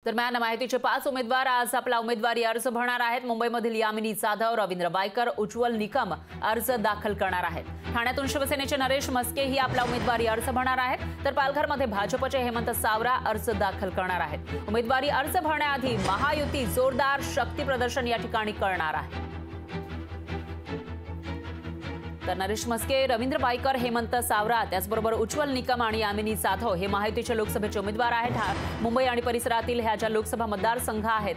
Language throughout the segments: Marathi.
दरम्यान माहितीचे 5 उमेदवार आज आपला उमेदवारी अर्ज भरणार आहेत। मुंबईमधील यामिनी जाधव, रवींद्र वायकर, उज्ज्वल निकम अर्ज दाखल करणार आहेत। ठाण्यातून शिवसेनेचे नरेश मस्के ही आपला उमेदवारी अर्ज भरणार आहेत, तर पालघरमध्ये भाजपचे हेमंत सावरा अर्ज दाखल करणार आहेत। उमेदवारी अर्ज भरण्याआधी महायुती जोरदार शक्ती प्रदर्शन या ठिकाणी करणार आहे। तर नरेश मस्के, रवींद्र वायकर, हेमंत सावरा, त्याचबरोबर उज्ज्वल निकम आणि यामिनी जाधव हे महायुतीचे लोकसभेचे उमेदवार आहेत। मुंबई आणि परिसरातील ह्या ज्या लोकसभा मतदारसंघ आहेत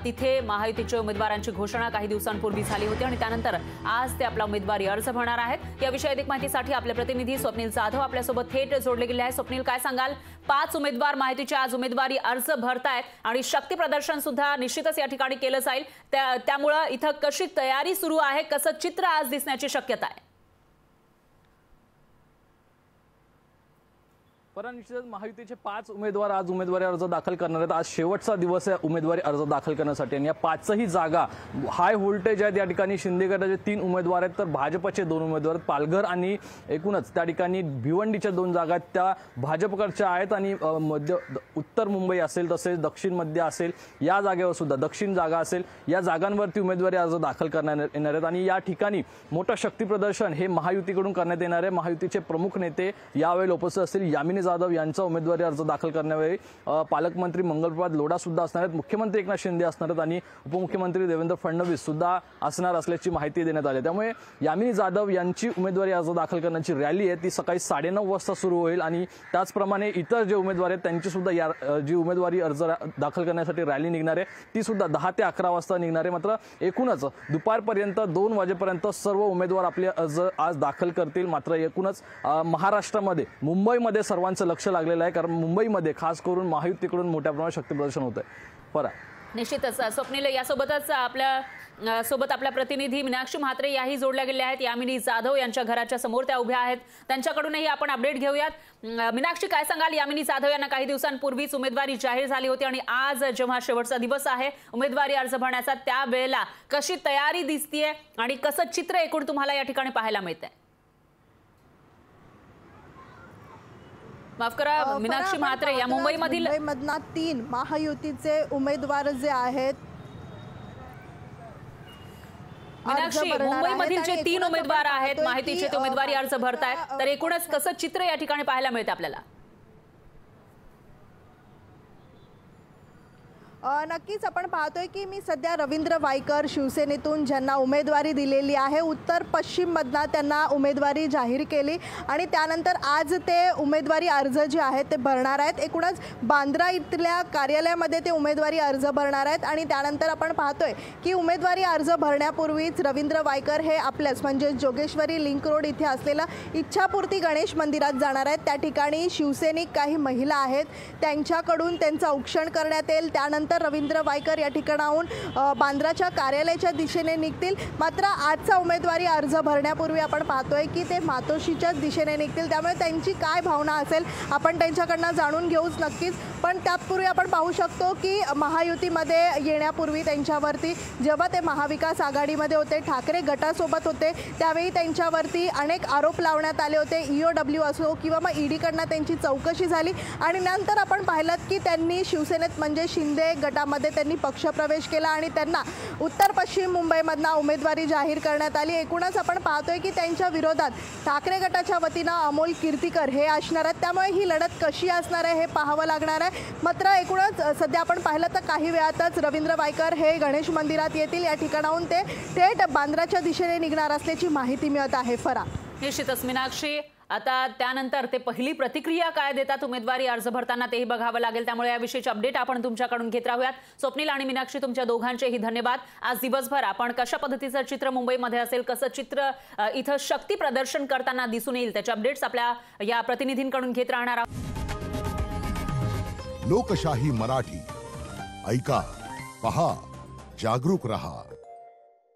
तिथे महायुतीच्या उमेदवारांची घोषणा काही दिवसांपूर्वी झाली होती आणि त्यानंतर आज ते आपला उमेदवारी अर्ज भरणार आहेत। याविषयी अधिक माहितीसाठी आपले प्रतिनिधी स्वप्नील जाधव आपल्यासोबत थेट जोडले गेले आहेत। स्वप्नील, काय सांगाल? 5 उमेदवार महायुतीचे आज उमेदवारी अर्ज भरतायत आणि शक्ती प्रदर्शन सुद्धा निश्चितच या ठिकाणी केलं जाईल, त्यामुळे इथं कशी तयारी सुरू आहे, कसं चित्र आज दिसण्याची शक्यता आहे? निश्चितच महायुतीचे 5 उमेदवार आज उमेदवारी अर्ज दाखल करणार आहेत। आज शेवटचा दिवस आहे उमेदवारी अर्ज दाखल करण्यासाठी आणि या 5ही जागा हाय व्होल्टेज आहेत। या ठिकाणी शिंदे गटाचे 3 उमेदवार आहेत, तर भाजपचे 2 उमेदवार आहेत। पालघर आणि एकूणच त्या ठिकाणी भिवंडीच्या 2 जागा आहेत त्या भाजपकडच्या आहेत आणि मध्य उत्तर मुंबई असेल तसेच दक्षिण मध्य असेल या जागेवर सुद्धा दक्षिण जागा असेल या जागांवरती उमेदवारी अर्ज दाखल करण्यात येणार आहेत आणि या ठिकाणी मोठं शक्ती प्रदर्शन हे महायुतीकडून करण्यात येणार आहे। महायुतीचे प्रमुख नेते यावेळी उपस्थित असतील। यामिनी जाधव यांचा उमेदवारी अर्ज दाखल करण्यावेळी पालकमंत्री मंगलप्रभात लोढा सुद्धा असणार आहेत, मुख्यमंत्री एकनाथ शिंदे असणार आहेत आणि उपमुख्यमंत्री देवेंद्र फडणवीस सुद्धा असणार असल्याची माहिती देण्यात आली। त्यामुळे यामिनी जाधव यांची उमेदवारी अर्ज दाखल करण्याची रॅली आहे ती सकाळी 9:30 वाजता सुरू होईल आणि त्याचप्रमाणे इतर जे उमेदवार आहेत त्यांची सुद्धा जी उमेदवारी अर्ज दाखल करण्यासाठी रॅली निघणार आहे ती सुद्धा 10 ते 11 वाजता निघणार आहे। मात्र एकूणच दुपारपर्यंत 2 वाजेपर्यंत सर्व उमेदवार आपले अर्ज आज दाखल करतील। मात्र एकूणच महाराष्ट्रामध्ये मुंबईमध्ये सर्वांचं लक्ष लागलेलं आहे, कारण मुंबईमध्ये खास करून महायुतीकडून मोठ्या प्रमाणात शक्ती प्रदर्शन होत आहे। निश्चितच स्वप्नील, यासोबतच आपल्या प्रतिनिधी मीनाक्षी म्हात्रे याही जोडल्या गेल्या आहेत। यामिनी जाधव यांच्या घराच्या समोर त्या उभ्या आहेत, त्यांच्याकडूनही आपण अपडेट घेऊयात। मीनाक्षी, काय सांगाल? यामिनी जाधव यांना काही दिवसांपूर्वीच उमेदवारी जाहीर झाली होती आणि आज जेव्हा शेवटचा दिवस आहे उमेदवारी अर्ज भरण्याचा त्यावेळेला कशी तयारी दिसतीये आणि कसं चित्र एकूण तुम्हाला या ठिकाणी पाहायला मिळतंय? माफ करा मीनाक्षी म्हात्रे, या मुंबईमधील 3 महायुतीचे उमेदवार जे आहेत, मीनाक्षी, मुंबईमधील जे 3 उमेदवार आहेत माहितीचे ते उमेदवारी अर्ज भरतायत, तर एकूणच कसं चित्र या ठिकाणी पाहायला मिळते आपल्याला? नक्कीच आपण पाहतोय की मी सध्या रवींद्र वायकर शिवसेनेतून ज्यांना उमेदवारी दिलेली आहे, उत्तर पश्चिम मधना त्यांना उमेदवारी जाहीर केली आणि त्यानंतर आज ते उमेदवारी अर्ज जे आहेत ते भरणार आहेत। एकूणच बांद्रा इथल्या कार्यालयामध्ये ते उमेदवारी अर्ज भरणार आहेत आणि त्यानंतर आपण पाहतोय की उमेदवारी अर्ज भरण्यापूर्वीच रवींद्र वायकर हे आपल्याच म्हणजे जोगेश्वरी लिंक रोड इथे असलेला इच्छापूर्ती गणेश मंदिरात जाणार आहेत। त्या ठिकाणी शिवसैनिक काही महिला आहेत त्यांच्याकडून त्यांचं औक्षण करण्यात येईल। त्यानंतर रवींद्र वायकर या ठिकाणाहून बांद्राच्या कार्यालयाच्या दिशेने निघतील। मात्र आजचा उमेदवारी अर्ज भरण्यापूर्वी आपण पाहतोय की ते मातोश्रीच्या दिशेने निघतील, त्यामुळे त्यांची काय भावना असेल आपण त्यांच्याकडनं जाणून घेऊच नक्कीच। पण त्यापूर्वी आपण पाहू शकतो की महायुतीमध्ये येण्यापूर्वी त्यांच्यावरती जेव्हा ते महाविकास आघाडीमध्ये होते, ठाकरे गटासोबत होते, त्यावेळी त्यांच्यावरती अनेक आरोप लावण्यात आले होते। EOW असो किंवा मग ईडीकडनं त्यांची चौकशी झाली आणि नंतर आपण पाहिलं की त्यांनी शिवसेनेत म्हणजे शिंदे गटामध्ये त्यांनी पक्षप्रवेश केला आणि त्यांना उत्तर पश्चिम मुंबईमधून उमेदवारी जाहीर करण्यात आली। एकूणच आपण पाहतोय की त्यांच्या विरोधात ठाकरे गटाच्या वतीनं अमोल कीर्तीकर हे असणार आहेत, त्यामुळे ही लढत कशी असणार आहे हे पाहावं लागणार आहे। मात्र एकूणच सध्या आपण पाहिलं तर काही वेळातच रवींद्र वायकर हे गणेश मंदिरात येतील। या ठिकाणाहून ते थेट बांद्राच्या दिशेने निघणार असल्याची माहिती मिळत आहे। निश्चितच मीनाक्षी, आता त्यानंतर ते पहिली प्रतिक्रिया काय देतात उमेदवारी अर्ज भरताना तेही बघावं लागेल, त्यामुळे याविषयीचे अपडेट आपण तुमच्याकडून घेत राहूयात। स्वप्नील आणि मीनाक्षी, तुमच्या दोघांचेही धन्यवाद। आज दिवसभर आपण कशा पद्धतीचं चित्र मुंबईमध्ये असेल, कसं चित्र इथं शक्ती प्रदर्शन करताना दिसून येईल त्याचे अपडेट्स आपल्या या प्रतिनिधींकडून घेत राहणार आहोत। लोकशाही मराठी ऐका, पहा, जागरूक रहा।